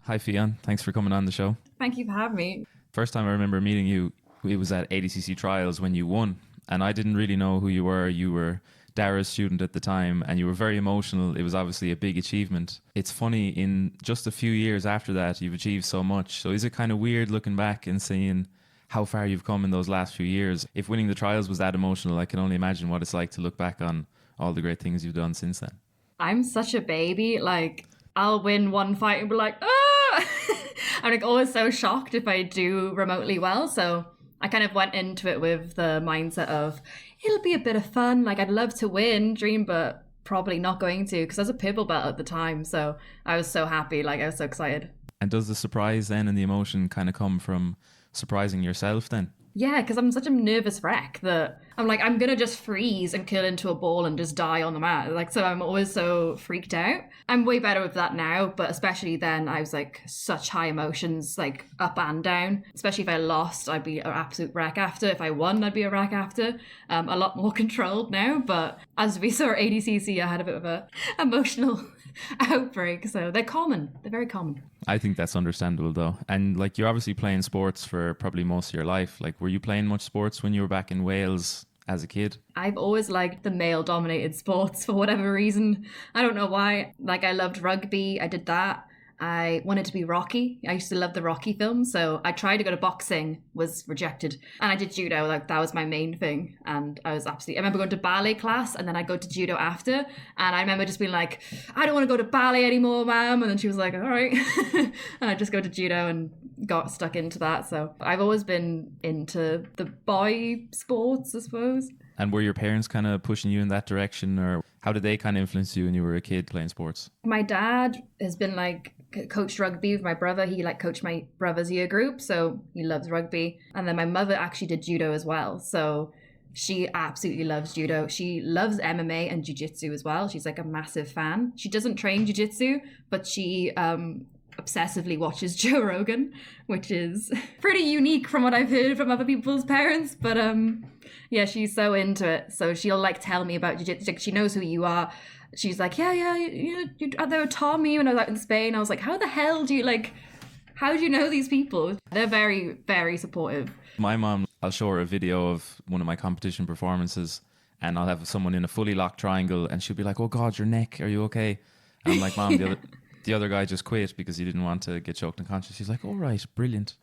Hi, Ffion. Thanks for coming on the show. Thank you for having me. First time I remember meeting you, it was at Adcc trials when you won. And I didn't really know who you were. You were Dara's student at the time and you were very emotional. It was obviously a big achievement. It's funny, in just a few years after that, you've achieved so much. So is it kind of weird looking back and seeing how far you've come in those last few years? If winning the trials was that emotional, I can only imagine what it's like to look back on all the great things you've done since then. I'm such a baby. Like, I'll win one fight and be like, ah! I'm like always so shocked if I do remotely well. So I kind of went into it with the mindset of, it'll be a bit of fun. Like, I'd love to win, dream, but probably not going to, because I was a purple belt at the time. So I was so happy. Like, I was so excited. And does the surprise then and the emotion kind of come from surprising yourself then? Yeah, because I'm such a nervous wreck that I'm like, I'm going to just freeze and curl into a ball and just die on the mat. Like, so I'm always so freaked out. I'm way better with that now, but especially then I was like such high emotions, like up and down. Especially if I lost, I'd be an absolute wreck after. If I won, I'd be a wreck after. A lot more controlled now, but as we saw at ADCC, I had a bit of a emotional outbreak. So they're common. They're very common. I think that's understandable though. And like, you're obviously playing sports for probably most of your life. Like, were you playing much sports when you were back in Wales as a kid? I've always liked the male dominated sports for whatever reason. I don't know why. Like, I loved rugby. I did that. I wanted to be Rocky. I used to love the Rocky films. So I tried to go to boxing, was rejected. And I did judo. Like, that was my main thing. And I was absolutely, I remember going to ballet class and then I'd go to judo after. And I remember just being like, I don't want to go to ballet anymore, ma'am. And then she was like, all right. And I just go to judo and got stuck into that. So I've always been into the boy sports, I suppose. And were your parents kind of pushing you in that direction, or how did they kind of influence you when you were a kid playing sports? My dad has been like coached rugby with my brother. He like coached my brother's year group, so he loves rugby. And then my mother actually did judo as well, so she absolutely loves judo. She loves MMA and Jiu Jitsu as well. She's like a massive fan. She doesn't train Jiu Jitsu, but she obsessively watches Joe Rogan, which is pretty unique from what I've heard from other people's parents. But yeah, she's so into it. So she'll like tell me about jiu-jitsu. She knows who you are. She's like, yeah, you there were Tommy when I was out in Spain. I was like, how the hell do you how do you know these people? They're very, very supportive. My mom, I'll show her a video of one of my competition performances and I'll have someone in a fully locked triangle and she'll be like, oh God, your neck, are you okay? And I'm like, Mom, the other guy just quit because he didn't want to get choked unconscious. She's like, all right, brilliant.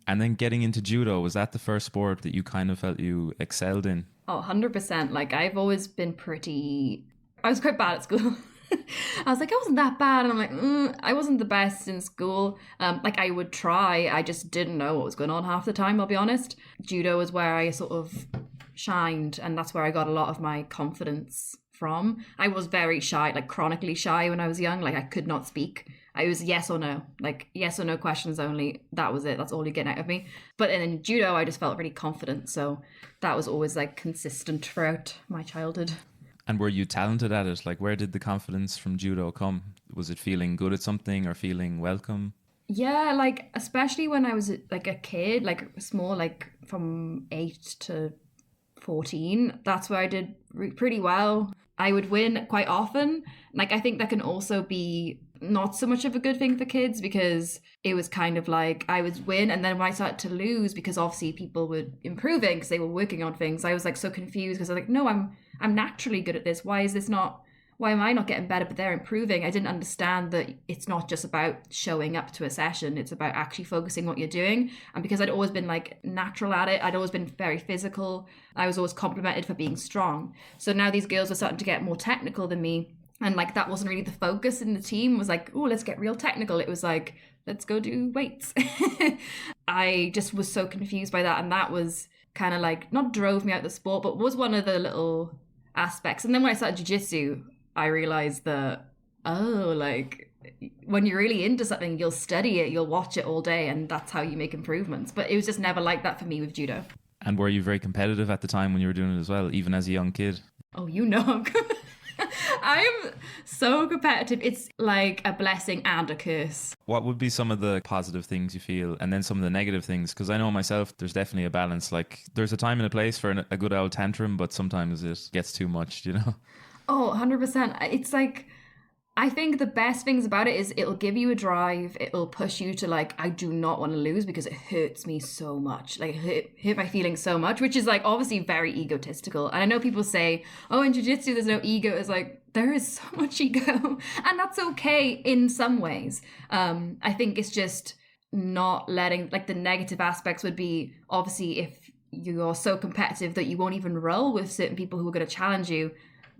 And then getting into judo, was that the first sport that you kind of felt you excelled in? Oh, 100%. Like, I've always been I was quite bad at school. I was like, I wasn't that bad. And I'm like, I wasn't the best in school. Like, I would try. I just didn't know what was going on half the time, I'll be honest. Judo is where I sort of shined, and that's where I got a lot of my confidence from. I was very shy, like chronically shy when I was young. Like, I could not speak. I was yes or no, like yes or no questions only. That was it. That's all you get out of me. But in judo, I just felt really confident. So that was always like consistent throughout my childhood. And were you talented at it? Like, where did the confidence from judo come? Was it feeling good at something or feeling welcome? Yeah, like especially when I was like a kid, like small, like from 8 to 14. That's where I did pretty well. I would win quite often. Like, I think that can also be not so much of a good thing for kids, because it was kind of like I would win, and then when I started to lose, because obviously people were improving because they were working on things, I was like so confused because I was like, no, I'm naturally good at this. Why am I not getting better, but they're improving? I didn't understand that it's not just about showing up to a session. It's about actually focusing what you're doing. And because I'd always been like natural at it, I'd always been very physical. I was always complimented for being strong. So now these girls were starting to get more technical than me. And like, that wasn't really the focus in the team. It was like, oh, let's get real technical. It was like, let's go do weights. I just was so confused by that. And that was kind of like, not drove me out of the sport, but was one of the little aspects. And then when I started jiu-jitsu, I realized that, like, when you're really into something, you'll study it, you'll watch it all day, and that's how you make improvements. But it was just never like that for me with judo. And were you very competitive at the time when you were doing it as well, even as a young kid? Oh, you know, I'm so competitive. It's like a blessing and a curse. What would be some of the positive things you feel, and then some of the negative things? Because I know myself, there's definitely a balance. Like, there's a time and a place for a good old tantrum, but sometimes it gets too much, you know? Oh, 100%. It's like, I think the best things about it is it'll give you a drive. It'll push you to like, I do not want to lose because it hurts me so much. Like it hurt my feelings so much, which is like obviously very egotistical. And I know people say, oh, in jiu-jitsu, there's no ego. It's like, there is so much ego and that's okay in some ways. I think it's just not letting, like the negative aspects would be obviously if you're so competitive that you won't even roll with certain people who are going to challenge you.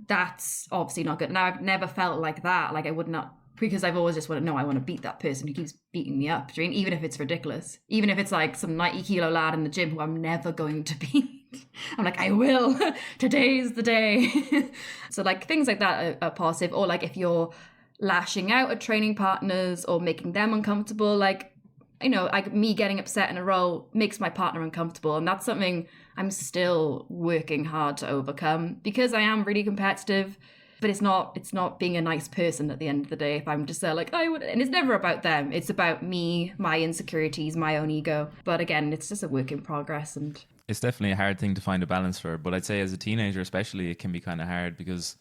That's obviously not good. Now, I've never felt like that. Like I would not, because I've always just wanted, no, I want to beat that person who keeps beating me up. Even if it's ridiculous. Even if it's like some 90 kilo lad in the gym who I'm never going to beat. I'm like, I will. Today's the day. So like things like that are positive. Or like if you're lashing out at training partners or making them uncomfortable, like, you know, like me getting upset in a row makes my partner uncomfortable. And that's something I'm still working hard to overcome because I am really competitive, but it's not being a nice person at the end of the day. If I'm just there like, I would, and it's never about them. It's about me, my insecurities, my own ego. But again, it's just a work in progress. And it's definitely a hard thing to find a balance for. But I'd say as a teenager, especially, it can be kind of hard because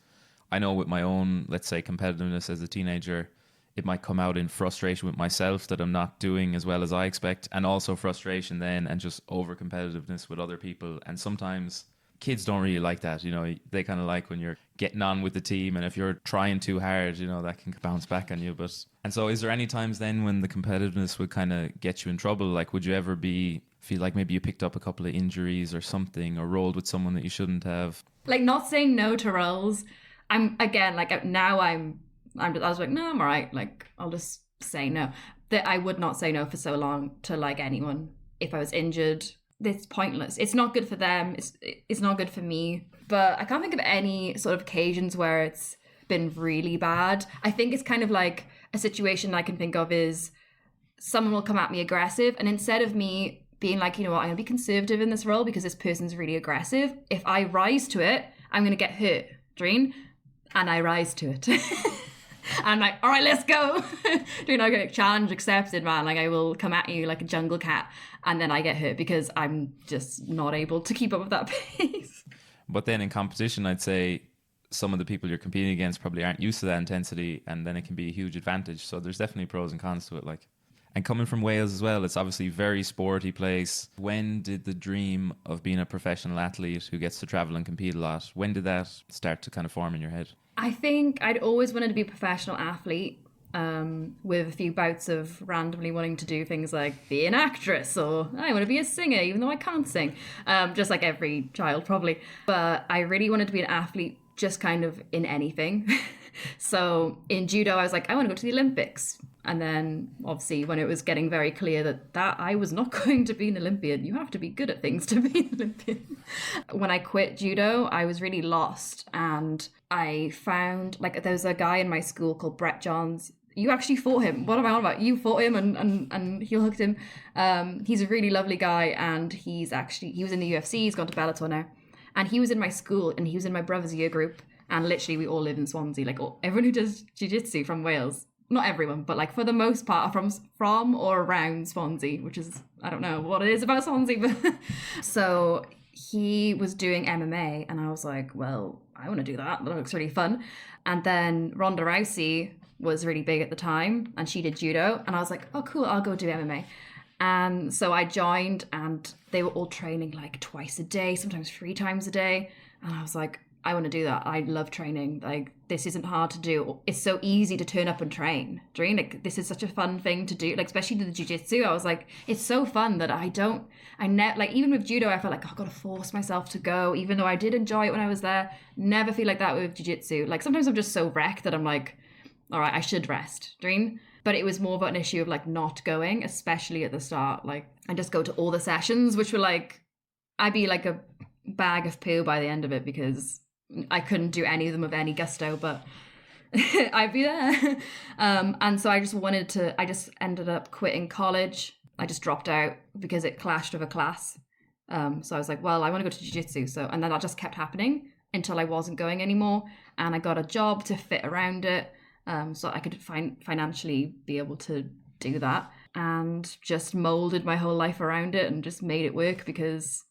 I know with my own, let's say, competitiveness as a teenager, it might come out in frustration with myself that I'm not doing as well as I expect, and also frustration then and just over competitiveness with other people. And sometimes kids don't really like that, you know, they kind of like when you're getting on with the team, and if you're trying too hard, you know, that can bounce back on you. And so is there any times then when the competitiveness would kind of get you in trouble? Like would you ever feel like maybe you picked up a couple of injuries or something, or rolled with someone that you shouldn't have? Like not saying no to rolls. I was like, no, I'm all right. Like, I'll just say no. That I would not say no for so long to like anyone. If I was injured, it's pointless. It's not good for them. It's not good for me. But I can't think of any sort of occasions where it's been really bad. I think it's kind of like a situation I can think of is someone will come at me aggressive, and instead of me being like, you know what, I'm going to be conservative in this role because this person's really aggressive, if I rise to it, I'm going to get hurt. Dream. And I rise to it. I'm like, all right, let's go. Okay, challenge accepted, man. Like I will come at you like a jungle cat, and then I get hurt because I'm just not able to keep up with that pace. But then in competition, I'd say some of the people you're competing against probably aren't used to that intensity, and then it can be a huge advantage. So there's definitely pros and cons to it. Like, and coming from Wales as well, it's obviously a very sporty place. When did the dream of being a professional athlete who gets to travel and compete a lot, when did that start to kind of form in your head? I think I'd always wanted to be a professional athlete, with a few bouts of randomly wanting to do things like be an actress, or I want to be a singer even though I can't sing, just like every child probably. But I really wanted to be an athlete just kind of in anything. So in judo, I was like, I want to go to the Olympics. And then obviously when it was getting very clear that I was not going to be an Olympian, you have to be good at things to be an Olympian. When I quit judo, I was really lost. And I found, like, there was a guy in my school called Brett Johns. You actually fought him. What am I on about? You fought him and heel hooked him. He's a really lovely guy. And he was in the UFC. He's gone to Bellator now. And he was in my school, and he was in my brother's year group. And literally we all live in Swansea. Like everyone who does jiu-jitsu from Wales, not everyone, but like for the most part are from or around Swansea, which is, I don't know what it is about Swansea, but so he was doing MMA, and I was like, well, I want to do that. That looks really fun. And then Ronda Rousey was really big at the time, and she did judo, and I was like, oh cool, I'll go do MMA. And so I joined, and they were all training like twice a day, sometimes 3 times a day. And I was like, I want to do that. I love training. Like, this isn't hard to do. It's so easy to turn up and train. Like, this is such a fun thing to do. Like, especially the jiu-jitsu. I was like, it's so fun that like, even with judo, I felt like, I've got to force myself to go, even though I did enjoy it when I was there. Never feel like that with jiu-jitsu. Like, sometimes I'm just so wrecked that I'm like, all right, I should rest. Dream. But it was more of an issue of like not going, especially at the start. Like, I just go to all the sessions, which were like, I'd be like a bag of poo by the end of it because I couldn't do any of them with any gusto, but I'd be there. And so I just ended up quitting college. I just dropped out because it clashed with a class. So I was like, well, I want to go to jiu-jitsu. And then that just kept happening until I wasn't going anymore. And I got a job to fit around it. So I could financially be able to do that, and just molded my whole life around it and just made it work because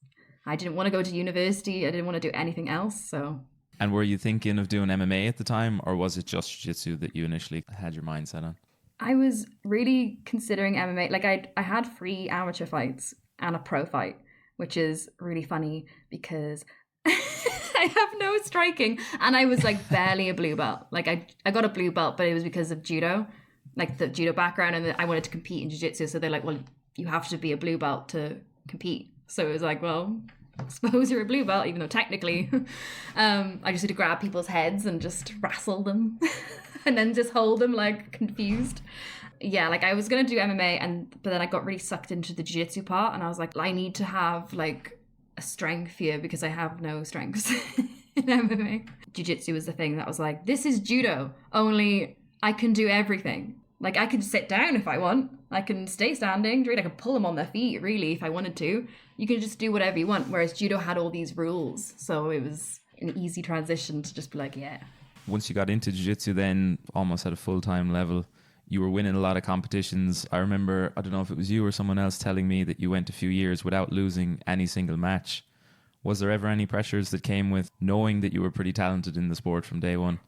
I didn't want to go to university. I didn't want to do anything else. So And were you thinking of doing MMA at the time, or was it just jiu-jitsu that you initially had your mind set on? I was really considering MMA. Like I had 3 amateur fights and a pro fight, which is really funny because I have no striking, and I was like barely a blue belt. Like I got a blue belt, but it was because of judo, like the judo background, and I wanted to compete in jiu-jitsu. So they're like, well, you have to be a blue belt to compete. So it was like, well, I suppose you're a blue belt, even though technically I just had to grab people's heads and just wrestle them and then just hold them like confused. Yeah, like I was going to do MMA, but then I got really sucked into the jiu-jitsu part, and I was like, I need to have like a strength here because I have no strengths in MMA. Jiu-jitsu was the thing that was like, this is judo, only I can do everything. Like I can sit down if I want. I can stay standing. I could pull them on their feet, really, if I wanted to. You can just do whatever you want. Whereas judo had all these rules. So it was an easy transition to just be like, yeah. Once you got into jiu-jitsu then, almost at a full-time level, you were winning a lot of competitions. I remember, I don't know if it was you or someone else telling me that you went a few years without losing any single match. Was there ever any pressures that came with knowing that you were pretty talented in the sport from day one?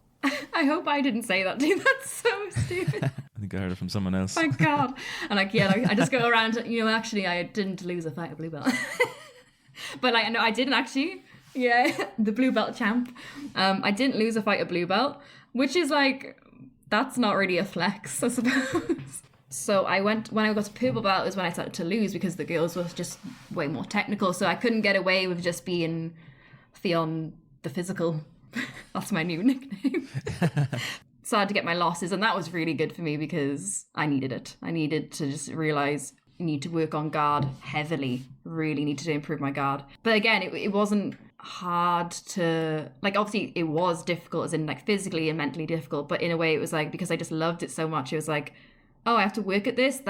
I hope I didn't say that to you. That's so stupid. I think I heard it from someone else. My God. And like, yeah, like, I just go around, actually, I didn't lose a fight at blue belt. But like, no, I didn't actually. Yeah, the blue belt champ. I didn't lose a fight at blue belt, which is like, that's not really a flex, I suppose. So when I got to purple belt is when I started to lose because the girls were just way more technical. So I couldn't get away with just being Ffion the physical. That's my new nickname. So I had to get my losses, and that was really good for me because I needed it. I needed to just realize I need to work on guard heavily, really needed to improve my guard. But again, it wasn't hard to, like, obviously it was difficult as in like physically and mentally difficult, but in a way it was like, because I just loved it so much, it was like, oh, I have to work at this,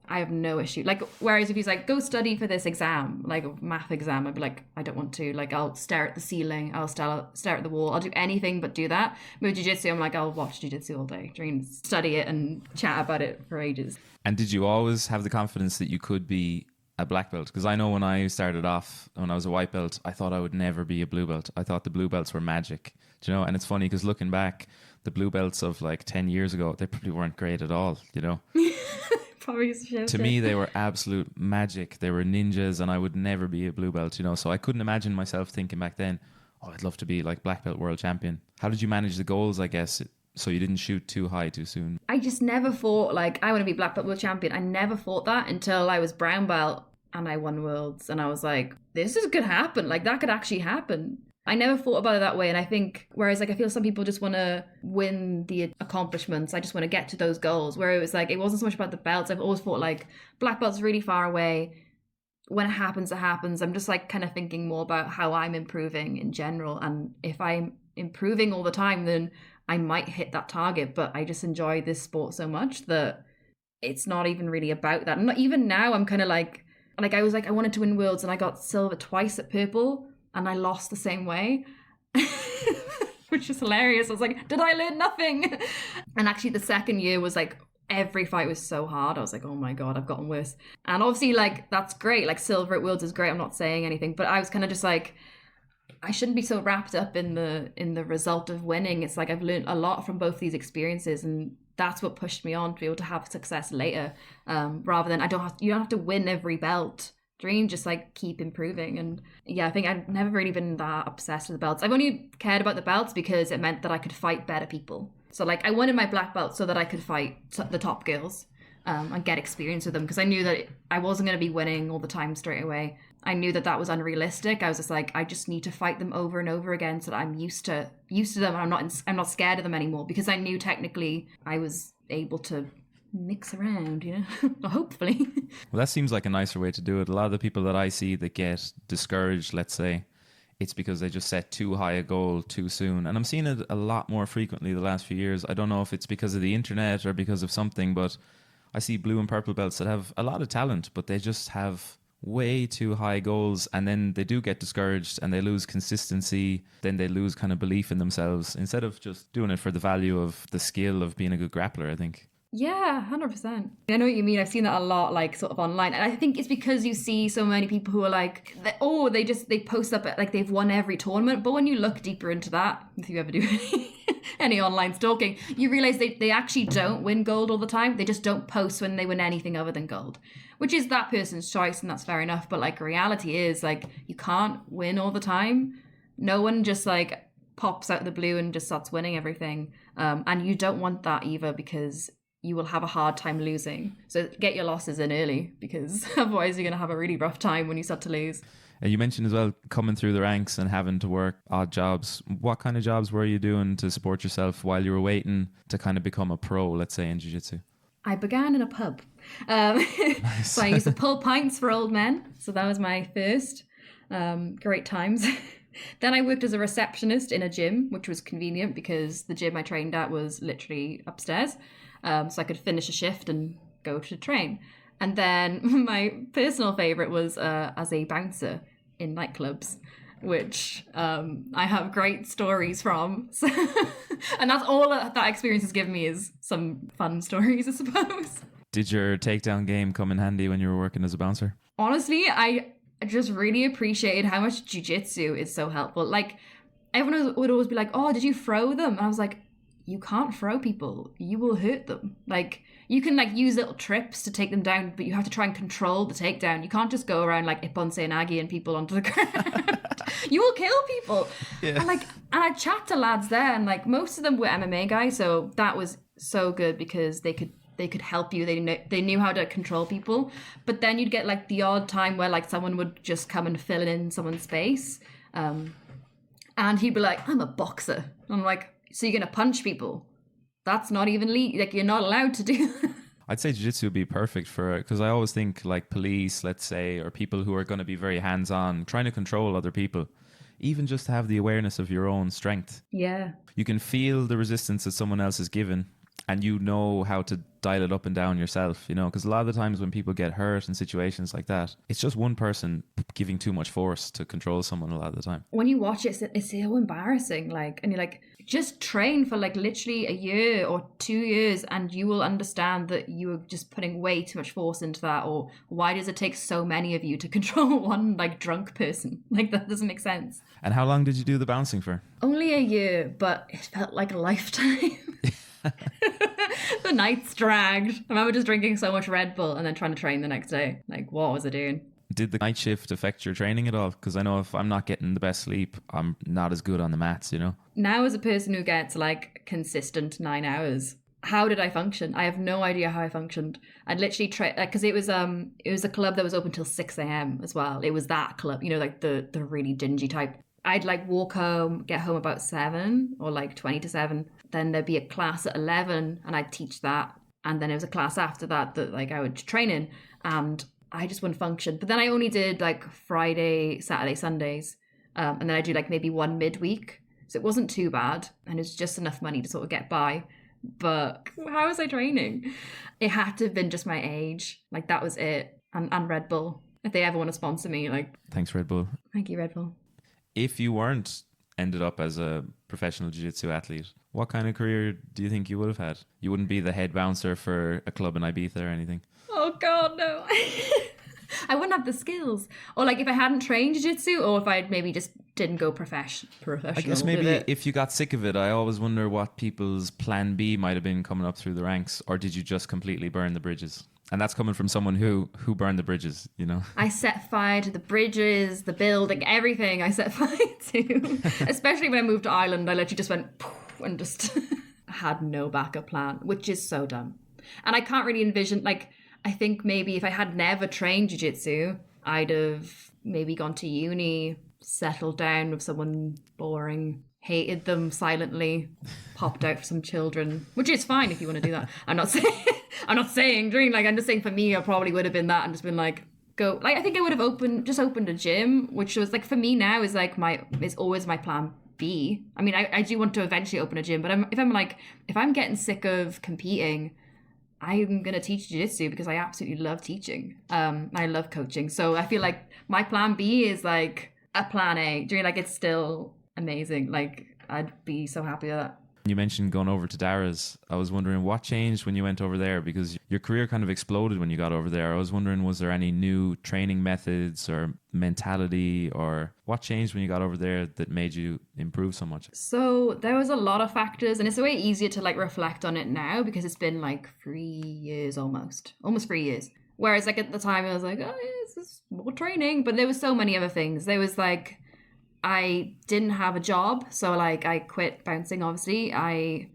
I have no issue. Like, whereas if he's like, go study for this exam, like a math exam, I'd be like, I don't want to. Like, I'll stare at the ceiling, I'll stare at the wall, I'll do anything but do that. With jiu-jitsu, I'm like, I'll watch jiu-jitsu all day, study it and chat about it for ages. And did you always have the confidence that you could be a black belt? Because I know when I started off, when I was a white belt, I thought I would never be a blue belt. I thought the blue belts were magic. Do you know? And it's funny because looking back, the blue belts of like 10 years ago, they probably weren't great at all, you know? To me, they were absolute magic. They were ninjas, and I would never be a blue belt, you know? So I couldn't imagine myself thinking back then, oh, I'd love to be like black belt world champion. How did you manage the goals, I guess, so you didn't shoot too high too soon? I just never thought, like, I want to be black belt world champion. I never thought that until I was brown belt and I won worlds. And I was like, this could happen. Like, that could actually happen. I never thought about it that way. And I think, whereas like I feel some people just want to win the accomplishments. I just want to get to those goals. Where it was like, it wasn't so much about the belts. I've always thought like black belt's really far away. When it happens, it happens. I'm just like kind of thinking more about how I'm improving in general. And if I'm improving all the time, then I might hit that target. But I just enjoy this sport so much that it's not even really about that. And not even now, I'm kind of like I was like, I wanted to win worlds and I got silver twice at purple. And I lost the same way, which is hilarious. I was like, did I learn nothing? And actually the second year was like, every fight was so hard. I was like, oh my God, I've gotten worse. And obviously like, that's great. Like silver at Worlds is great. I'm not saying anything, but I was kind of just like, I shouldn't be so wrapped up in the result of winning. It's like, I've learned a lot from both these experiences, and that's what pushed me on to be able to have success later. Rather than you don't have to win every belt. Just like keep improving. And yeah, I think I've never really been that obsessed with the belts. I've only cared about the belts because it meant that I could fight better people. So like I wanted my black belt so that I could fight the top girls and get experience with them, because I knew that I wasn't going to be winning all the time straight away. I knew that was unrealistic. I was just like, I just need to fight them over and over again so that I'm used to them, and I'm not scared of them anymore, because I knew technically I was able to mix around, you know. Hopefully. Well, that seems like a nicer way to do it. A lot of the people that I see that get discouraged, let's say, it's because they just set too high a goal too soon. And I'm seeing it a lot more frequently the last few years. I don't know if it's because of the internet or because of something, but I see blue and purple belts that have a lot of talent, but they just have way too high goals, and then they do get discouraged and they lose consistency. Then they lose kind of belief in themselves instead of just doing it for the value of the skill of being a good grappler, I think. Yeah, 100%. I know what you mean. I've seen that a lot, like sort of online. And I think it's because you see so many people who are like, they post up like they've won every tournament. But when you look deeper into that, if you ever do any online stalking, you realize they actually don't win gold all the time. They just don't post when they win anything other than gold, which is that person's choice, and that's fair enough. But like reality is like you can't win all the time. No one just like pops out of the blue and just starts winning everything. And you don't want that either, because you will have a hard time losing. So get your losses in early, because otherwise you're going to have a really rough time when you start to lose. You mentioned as well coming through the ranks and having to work odd jobs. What kind of jobs were you doing to support yourself while you were waiting to kind of become a pro, let's say, in jiu-jitsu? I began in a pub. Nice. So I used to pull pints for old men. So that was my first. Great times. Then I worked as a receptionist in a gym, which was convenient because the gym I trained at was literally upstairs. So I could finish a shift and go to train. And then my personal favourite was as a bouncer in nightclubs, which I have great stories from. So, and that's all that experience has given me, is some fun stories, I suppose. Did your takedown game come in handy when you were working as a bouncer? Honestly, I just really appreciated how much jiu-jitsu is so helpful. Like, everyone would always be like, oh, did you throw them? And I was like, you can't throw people. You will hurt them. Like, you can like use little trips to take them down, but you have to try and control the takedown. You can't just go around like Ippon Nagi and people onto the ground. You will kill people. Yeah. And I chat to lads there, and like most of them were MMA guys, so that was so good because they could help you. They knew how to control people. But then you'd get like the odd time where like someone would just come and fill in someone's space, and he'd be like, "I'm a boxer." And I'm like, "So you're gonna punch people? That's not even legal. Like, you're not allowed to do." I'd say jiu-jitsu would be perfect for it, because I always think like police, let's say, or people who are going to be very hands-on, trying to control other people, even just to have the awareness of your own strength. Yeah. You can feel the resistance that someone else is given, and you know how to dial it up and down yourself, you know, because a lot of the times when people get hurt in situations like that, it's just one person giving too much force to control someone a lot of the time. When you watch it, it's so embarrassing. Like, and you're like, just train for like literally a year or 2 years and you will understand that you are just putting way too much force into that. Or why does it take so many of you to control one like drunk person? Like, that doesn't make sense. And how long did you do the bouncing for? Only a year, but it felt like a lifetime. The nights dragged. I remember just drinking so much Red Bull and then trying to train the next day. Like, what was I doing? Did the night shift affect your training at all? Because I know if I'm not getting the best sleep, I'm not as good on the mats, you know? Now, as a person who gets like consistent 9 hours, how did I function? I have no idea how I functioned. I'd literally because it was a club that was open till 6 a.m. as well. It was that club, you know, like the really dingy type. I'd like walk home, get home about 7 or like 20 to 7. Then there'd be a class at 11 and I'd teach that. And then there was a class after that like I would train in, and I just wouldn't function. But then I only did like Friday, Saturday, Sundays. And then I do like maybe one midweek. So it wasn't too bad. And it was just enough money to sort of get by. But how was I training? It had to have been just my age. Like, that was it. And Red Bull. If they ever want to sponsor me, like... Thanks, Red Bull. Thank you, Red Bull. If you weren't ended up as a professional jiu-jitsu athlete, what kind of career do you think you would have had? You wouldn't be the head bouncer for a club in Ibiza or anything? Oh, God, no. I wouldn't have the skills. Or like if I hadn't trained jiu-jitsu, or if I maybe just didn't go professional. I guess maybe if you got sick of it, I always wonder what people's plan B might have been coming up through the ranks. Or did you just completely burn the bridges? And that's coming from someone who burned the bridges, you know? I set fire to the bridges, the building, everything I set fire to. Especially when I moved to Ireland, I literally just went poof and just had no backup plan, which is so dumb. And I can't really envision, like, I think maybe if I had never trained jiu-jitsu, I'd have maybe gone to uni, settled down with someone boring, hated them silently, popped out for some children, which is fine if you want to do that. I'm not saying dream, like, I'm just saying for me, I probably would have been that and just been like, go. Like, I think I would have opened a gym, which was like, for me now is like is always my plan B. I mean, I do want to eventually open a gym, but if I'm getting sick of competing, I'm going to teach jiu-jitsu because I absolutely love teaching. I love coaching. So I feel like my plan B is like a plan A. Do you know, like, it's still amazing. Like, I'd be so happy with that. You mentioned going over to Dara's. I was wondering what changed when you went over there, because your career kind of exploded when you got over there. I was wondering, was there any new training methods or mentality, or what changed when you got over there that made you improve so much? So there was a lot of factors, and it's way easier to like reflect on it now because it's been like 3 years almost 3 years. Whereas like at the time I was like, oh yeah, this is more training, but there was so many other things. There was like, I didn't have a job, so like I quit bouncing. Obviously, I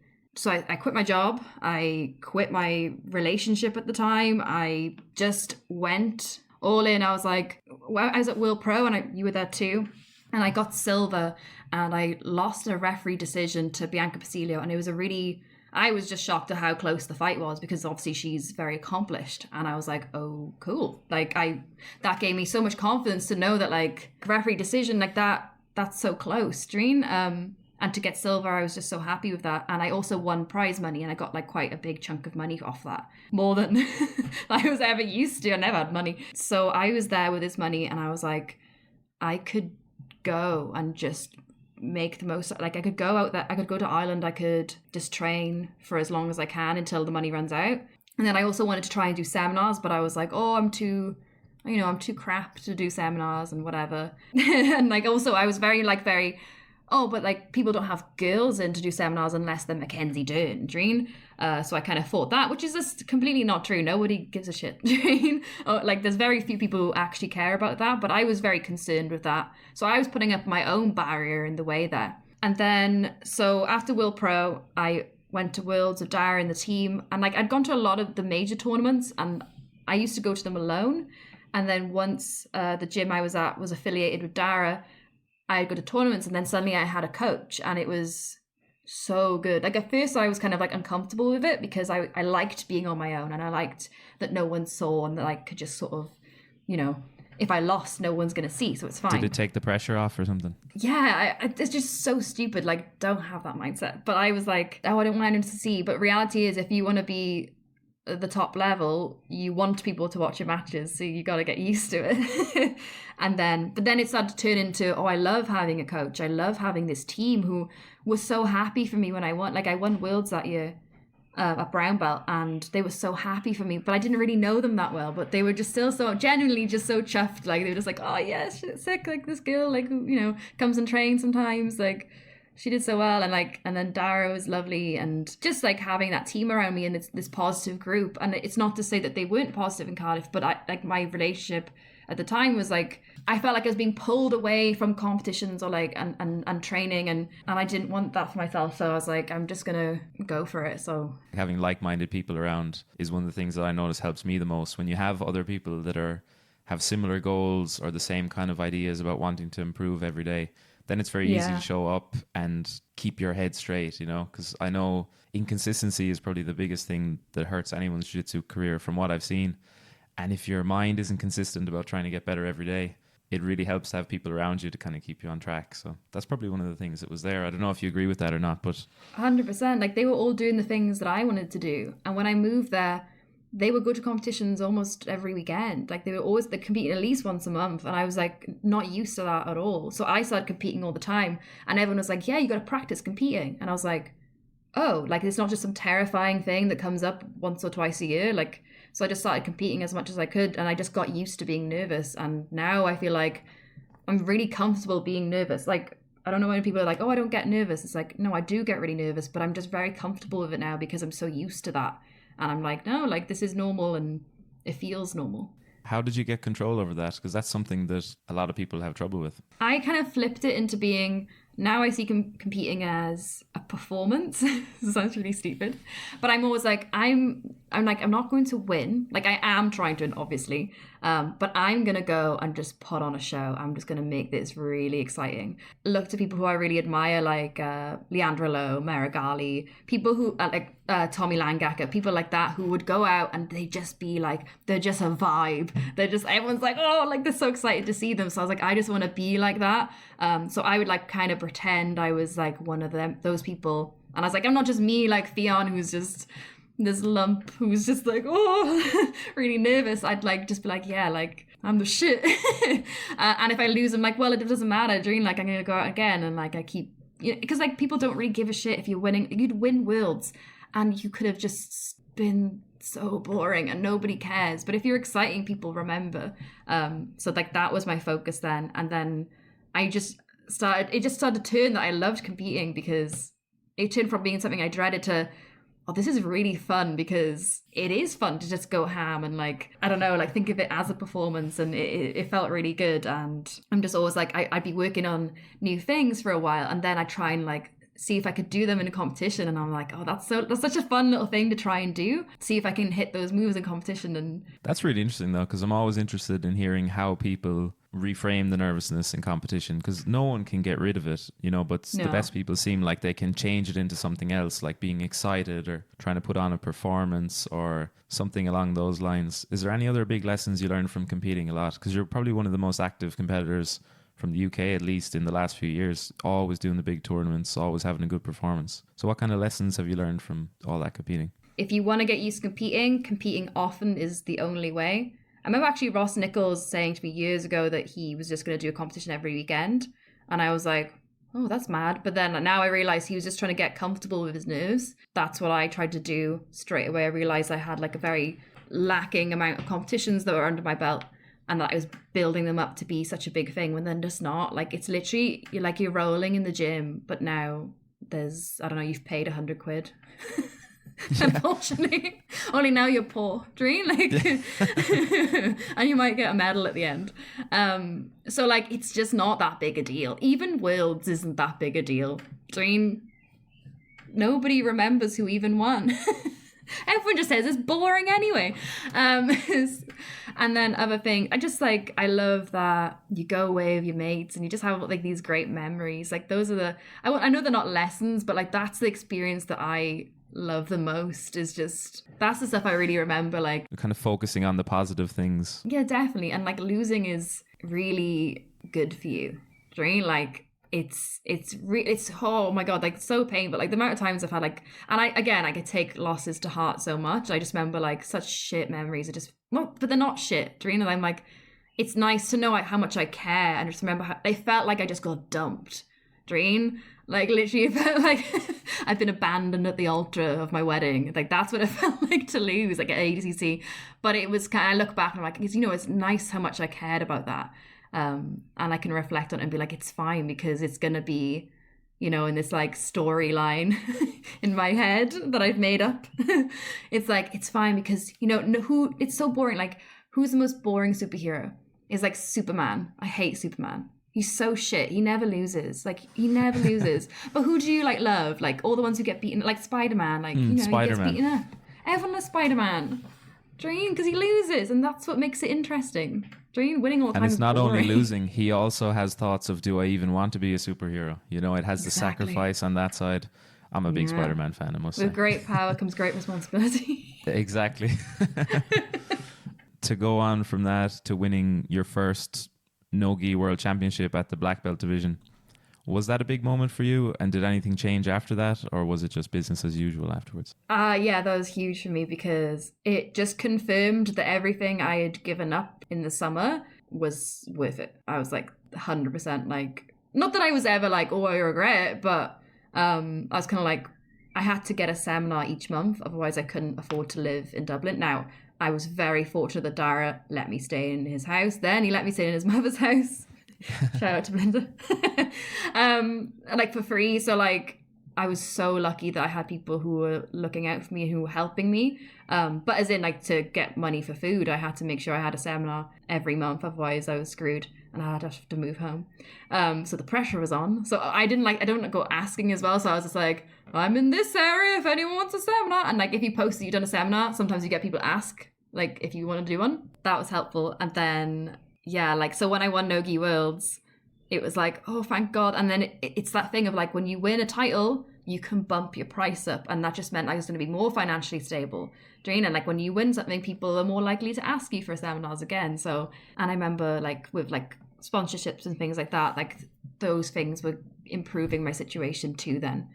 quit my job. I quit my relationship at the time. I just went all in. I was like, well, I was at World Pro, and you were there too, and I got silver, and I lost a referee decision to Bianca Pasilio, and it was I was just shocked at how close the fight was, because obviously she's very accomplished. And I was like, oh, cool. Like that gave me so much confidence to know that like referee decision like that's so close, Dreen. And to get silver, I was just so happy with that. And I also won prize money, and I got like quite a big chunk of money off that. More than I was ever used to. I never had money. So I was there with this money, and I was like, I could go and just make the most. Like I could go out there, I could go to Ireland, I could just train for as long as I can until the money runs out. And then I also wanted to try and do seminars, but I was like, oh, I'm too crap to do seminars and whatever. And like also I was very but like people don't have girls in to do seminars unless they're Mackenzie Dern, Dreen. So I kind of thought that, which is just completely not true. Nobody gives a shit, Dreen. Like there's very few people who actually care about that, but I was very concerned with that. So I was putting up my own barrier in the way there. And then, so after World Pro, I went to Worlds with Dara and the team, and like I'd gone to a lot of the major tournaments, and I used to go to them alone. And then once the gym I was at was affiliated with Dara, I'd go to tournaments, and then suddenly I had a coach, and it was so good. Like at first I was kind of like uncomfortable with it, because I liked being on my own, and I liked that no one saw, and that I could just sort of, if I lost, no one's going to see, so it's fine. Did it take the pressure off or something? Yeah, it's just so stupid. Like, don't have that mindset. But I was like, oh, I don't want anyone to see. But reality is, if you want to be at the top level, you want people to watch your matches, so you got to get used to it. But then it started to turn into, oh, I love having a coach. I love having this team who was so happy for me when I won. Like I won Worlds that year at brown belt, and they were so happy for me, but I didn't really know them that well, but they were just still so genuinely just so chuffed. Like they were just like, oh yeah, shit, sick, like this girl, like, who comes and trains sometimes, like she did so well. And then Dara was lovely, and just like having that team around me, and it's this positive group. And it's not to say that they weren't positive in Cardiff, but my relationship at the time was like, I felt like I was being pulled away from competitions or like and training, and I didn't want that for myself. So I was like, I'm just gonna go for it. So having like-minded people around is one of the things that I notice helps me the most. When you have other people that have similar goals or the same kind of ideas about wanting to improve every day, then it's very easy to show up and keep your head straight, because I know inconsistency is probably the biggest thing that hurts anyone's jiu-jitsu career from what I've seen. And if your mind isn't consistent about trying to get better every day, it really helps to have people around you to kind of keep you on track. So that's probably one of the things that was there. I don't know if you agree with that or not, but 100%. Like they were all doing the things that I wanted to do. And when I moved there, they would go to competitions almost every weekend. Like they're competing at least once a month. And I was like, not used to that at all. So I started competing all the time. And everyone was like, yeah, you got to practice competing. And I was like, oh, like it's not just some terrifying thing that comes up once or twice a year. Like, so I just started competing as much as I could, and I just got used to being nervous. And now I feel like I'm really comfortable being nervous. Like, I don't know when people are like, oh, I don't get nervous. It's like, no, I do get really nervous, but I'm just very comfortable with it now because I'm so used to that. And I'm like, no, like this is normal, and it feels normal. How did you get control over that? Because that's something that a lot of people have trouble with. I kind of flipped it into being, now I see competing as a performance. It sounds really stupid, but I'm always like, I'm not going to win. Like I am trying to win, obviously, but I'm gonna go and just put on a show. I'm just gonna make this really exciting. Look to people who I really admire, like Leandra Lowe, Marigali, people who like Tommy Langacker, people like that, who would go out and they just be like, they're just a vibe. They're just, everyone's like, oh, like they're so excited to see them. So I was like, I just want to be like that. So I would like kind of pretend I was like one of those people. And I was like, I'm not just me, like Ffion, who's just this lump who's just like, oh, really nervous. I'd like just be like, yeah, like I'm the shit. And if I lose, I'm like, well, it doesn't matter, Dream, like I'm gonna go out again. And like I keep because like people don't really give a shit if you're winning. You'd win worlds and you could have just been so boring and nobody cares. But if you're exciting, people remember. So like that was my focus then. And then it just started to turn that I loved competing, because it turned from being something I dreaded to, oh, this is really fun, because it is fun to just go ham and like, I don't know, like think of it as a performance, and it felt really good. And I'm just always like, I'd be working on new things for a while, and then I try and like see if I could do them in a competition, and I'm like, oh, that's such a fun little thing to try and do, see if I can hit those moves in competition. And that's really interesting though, because I'm always interested in hearing how people reframe the nervousness in competition, because no one can get rid of it, but the best people seem like they can change it into something else, like being excited or trying to put on a performance or something along those lines. Is there any other big lessons you learned from competing a lot? Because you're probably one of the most active competitors from the UK, at least in the last few years, always doing the big tournaments, always having a good performance. So what kind of lessons have you learned from all that competing? If you want to get used to competing often is the only way. I remember actually Ross Nichols saying to me years ago that he was just going to do a competition every weekend. And I was like, oh, that's mad. But then now I realize he was just trying to get comfortable with his nerves. That's what I tried to do straight away. I realized I had like a very lacking amount of competitions that were under my belt, and that I was building them up to be such a big thing when they're just not. Like, it's literally you're rolling in the gym, but now there's, I don't know, you've paid £100. Unfortunately, only now you're poor, Dream, like, and you might get a medal at the end. So like, it's just not that big a deal. Even Worlds isn't that big a deal. Dream, nobody remembers who even won. Everyone just says it's boring anyway. And then other thing, I love that you go away with your mates and you just have like these great memories. Like those are I know they're not lessons, but like that's the experience that I love the most. Is just, that's the stuff I really remember. Like kind of focusing on the positive things. Yeah, definitely. And like losing is really good for you. Do you know what I mean? Like it's oh my god, like so painful. Like the amount of times I've had like, and I could take losses to heart so much. I just remember like such shit memories are just, well, but they're not shit. Do you know? I'm like, it's nice to know how much I care, and just remember how I felt like I just got dumped. Dream, like literally it felt like I've been abandoned at the altar of my wedding. Like that's what it felt like to lose, like at Adcc. But it was kind of, I look back and I'm like, it's nice how much I cared about that. And I can reflect on it and be like, it's fine, because it's gonna be, in this like storyline in my head that I've made up. It's like, it's fine because it's so boring. Like, who's the most boring superhero? Is like Superman. I hate Superman. He's so shit. He never loses. Like, he never loses. But who do you like love? Like all the ones who get beaten, like Spider-Man. Like he gets beaten up. Everyone loves Spider-Man. Dream, because he loses, and that's what makes it interesting. Dream, winning all the time. And it's not boring. only losing, he also has thoughts of, do I even want to be a superhero? It has the sacrifice on that side. I'm a big Spider-Man fan, I must say. With great power comes great responsibility. Exactly. To go on from that to winning your first no-gi world championship at the black belt division, was that a big moment for you? And did anything change after that? Or was it just business as usual afterwards? Yeah, that was huge for me, because it just confirmed that everything I had given up in the summer was worth it. I was like 100% like, not that I was ever like, oh, I regret it, but I was kind of like, I had to get a seminar each month. Otherwise I couldn't afford to live in Dublin. Now, I was very fortunate that Dara let me stay in his house. Then he let me stay in his mother's house. Shout out to Belinda. Like for free. So like I was so lucky that I had people who were looking out for me, who were helping me. But as in like to get money for food, I had to make sure I had a seminar every month. Otherwise I was screwed and I had to have to move home. So the pressure was on. So I don't go asking as well. So I was just like, I'm in this area if anyone wants a seminar. And like if you post that you've done a seminar, sometimes you get people ask like if you want to do one. That was helpful. And then yeah, like, so when I won No-Gi Worlds, it was like, oh, thank God. And then it's that thing of like, when you win a title, you can bump your price up. And that just meant I was going to be more financially stable. And like, when you win something, people are more likely to ask you for seminars again. So, and I remember like with like sponsorships and things like that, like those things were improving my situation too then.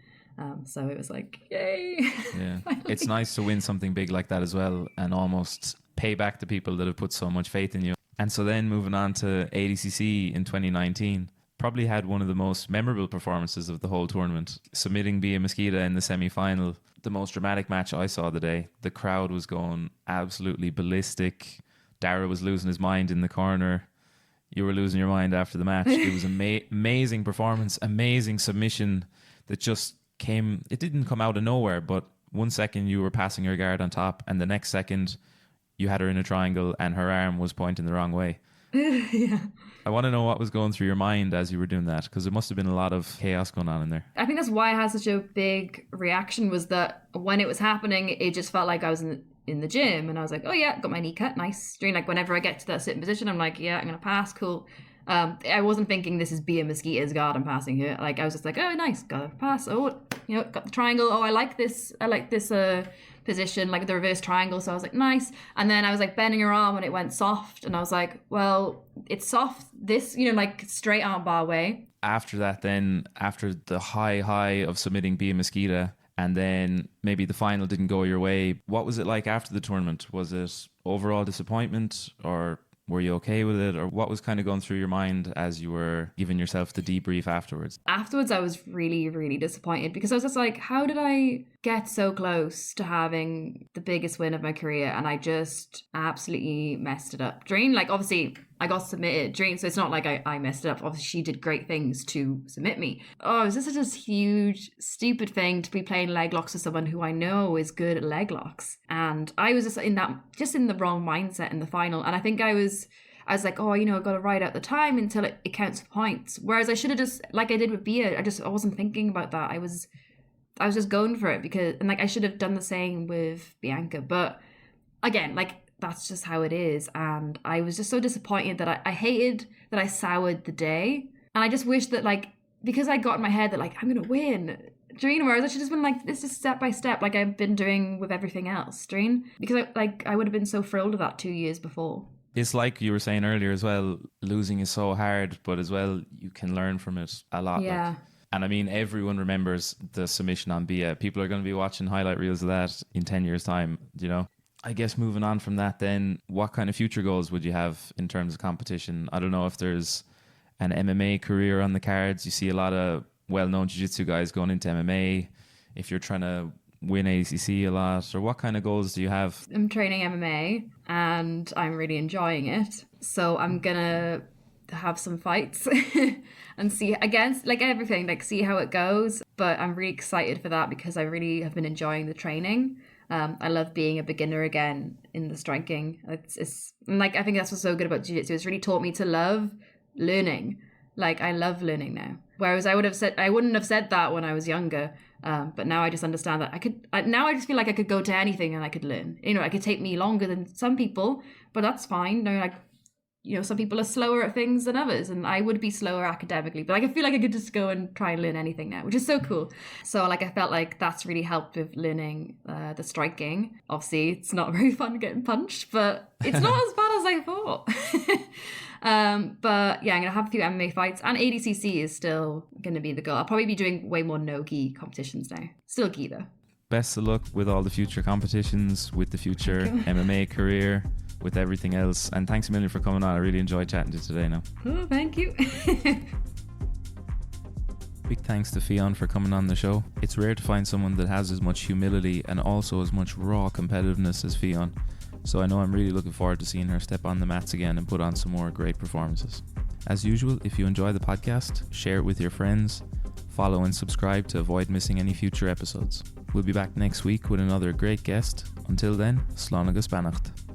So it was like, yay. Yeah, it's nice to win something big like that as well, and almost pay back the people that have put so much faith in you. And so then moving on to ADCC in 2019, probably had one of the most memorable performances of the whole tournament, submitting Bia Mesquita in the semi-final. The most dramatic match I saw the day. The crowd was going absolutely ballistic. Dara was losing his mind in the corner. You were losing your mind after the match. It was amazing performance, amazing submission that just came. It didn't come out of nowhere, but 1 second you were passing her guard on top, and the next second you had her in a triangle and her arm was pointing the wrong way. Yeah. I want to know what was going through your mind as you were doing that, because there must have been a lot of chaos going on in there. I think that's why I had such a big reaction, was that when it was happening, it just felt like I was in the gym, and I was like, oh yeah, got my knee cut, nice. Doing like whenever I get to that sitting position, I'm like, yeah, I'm gonna pass, cool. I wasn't thinking this is Bia Mesquita's guard, I'm passing her. Like I was just like, oh nice, got a pass. Oh, got the triangle. Oh, I like this position, like the reverse triangle. So I was like, nice. And then I was like bending her arm and it went soft, and I was like, well, it's soft this, like straight arm bar way. After that, then after the high of submitting Bia Mesquita, and then maybe the final didn't go your way, what was it like after the tournament? Was it overall disappointment, or were you okay with it, or what was kind of going through your mind as you were giving yourself the debrief afterwards? Afterwards, I was really, really disappointed, because I was just like, how did I get so close to having the biggest win of my career, and I just absolutely messed it up? Dreen, like obviously I got submitted, Dreen, so it's not like I messed it up. Obviously she did great things to submit me. Oh, it was just such a huge, stupid thing to be playing leg locks with someone who I know is good at leg locks. And I was just in the wrong mindset in the final. And I think I was like, oh, I've got to ride out the time until it counts for points. Whereas I should have just, like I did with Bia, I wasn't thinking about that. I was just going for it, and I should have done the same with Bianca. But again, like, that's just how it is. And I was just so disappointed that I hated that I soured the day. And I just wish that, like, because I got in my head that, like, I'm going to win, Dreen, whereas I should have just been like, this is step by step, like I've been doing with everything else, Dreen. Because I would have been so thrilled with that 2 years before. It's like you were saying earlier as well, losing is so hard, but as well, you can learn from it a lot. Yeah. And I mean, everyone remembers the submission on Bia. People are going to be watching highlight reels of that in 10 years' time, I guess moving on from that then, what kind of future goals would you have in terms of competition? I don't know if there's an MMA career on the cards. You see a lot of well-known jiu-jitsu guys going into MMA. If you're trying to win Adcc a lot, or what kind of goals do you have? I'm training MMA and I'm really enjoying it. So I'm going to have some fights and see against, like, everything, like see how it goes. But I'm really excited for that because I really have been enjoying the training. I love being a beginner again in the striking. It's like, I think that's what's so good about jiu-jitsu. It's really taught me to love learning. Like, I love learning now. Whereas I wouldn't have said that when I was younger. But now I just understand that now I just feel like I could go to anything and I could learn. It could take me longer than some people, but that's fine. Some people are slower at things than others, and I would be slower academically, but I feel like I could just go and try and learn anything now, which is so cool. So I felt like that's really helped with learning the striking. Obviously, it's not very fun getting punched, but it's not as bad as I thought. But yeah, I'm going to have a few MMA fights, and ADCC is still going to be the goal. I'll probably be doing way more no-gi competitions now. Still gi though. Best of luck with all the future competitions, with the future MMA career, with everything else. And thanks a million for coming on. I really enjoyed chatting to you today now. Oh, thank you. Big thanks to Ffion for coming on the show. It's rare to find someone that has as much humility and also as much raw competitiveness as Ffion. So I know I'm really looking forward to seeing her step on the mats again and put on some more great performances. As usual, if you enjoy the podcast, share it with your friends, follow and subscribe to avoid missing any future episodes. We'll be back next week with another great guest. Until then, slán agus beannacht.